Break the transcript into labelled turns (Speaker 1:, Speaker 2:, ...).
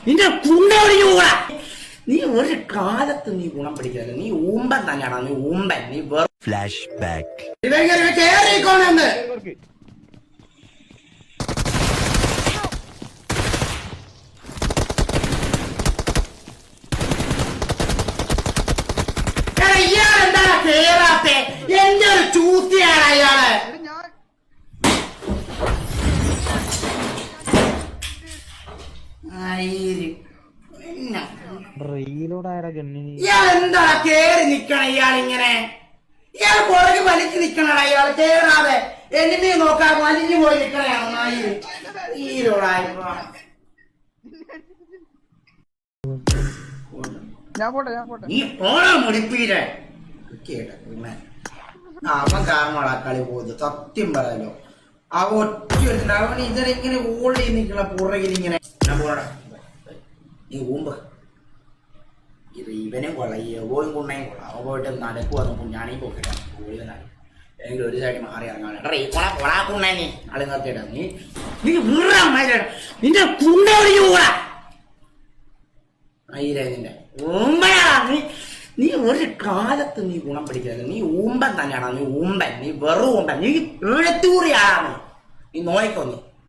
Speaker 1: നിന്റെ കുണ്ടോടിയൂടാ. നീ ഒരു കാലത്ത് നീ ഗുണം പിടിക്കില്ല. നീ ഊമ്പൻ തന്നെയാണോ? നീ ഊമ്പൻ. നീ ഫ്ലാഷ് ബാക്ക് കേറിക്കോണെന്ന്. ഇയാളെന്താ കേറാത്തെ? എന്റെ ഒരു ചൂത്തിയാണ് അയാള്. ഇയാൾ എന്താ കേറി നിക്കണ? ഇയാളിങ്ങനെ ഇയാൾ പുറകെ വലിച്ചു നിക്കണ. ഇയാൾ കേറാതെ എനിമി നോക്കാൻ വലിഞ്ഞു പോയി നിക്കണയാണ്. നീ പോണോ മുടിപ്പീരെ? അവൻ കാരണമാണ് ആ കളി പോയത്. സത്യം പറയാലോ, അവ ഒറ്റ അവൻ ഇതിനെ ഓടി നിക്കണ പുറകിൽ ഇങ്ങനെ. നീ ഊമ്പ്. ഇവനും കൊള്ളാം, ഈ എവോയും കുണ്ണയും കൊള്ളാം. അവ പോയിട്ട് നടക്കുവന്ന് കുഞ്ഞാണി പോക്കിട്ടാണ് ഓടിയതാണ്. ഏതെങ്കിലും ഒരു സൈഡിൽ മാറി ഇറങ്ങാൻ കുണ്ണേ. നീ ആള് നിർത്തിയിട്ടാ. നീ നിന്റെ കുണ്ടോടിയൂടാ. നിന്റെ ഊമ്പയാ. നീ ഒരു കാലത്ത് നീ ഗുണം പിടിക്കില്ല. നീ ഊമ്പൻ തന്നെയാണോ? നീ ഊമ്പൻ. നീ വെറും ഊമ്പൻ. നീ എഴുത്തൂറിയാളാണ്. നീ നോയിക്കൊന്നു.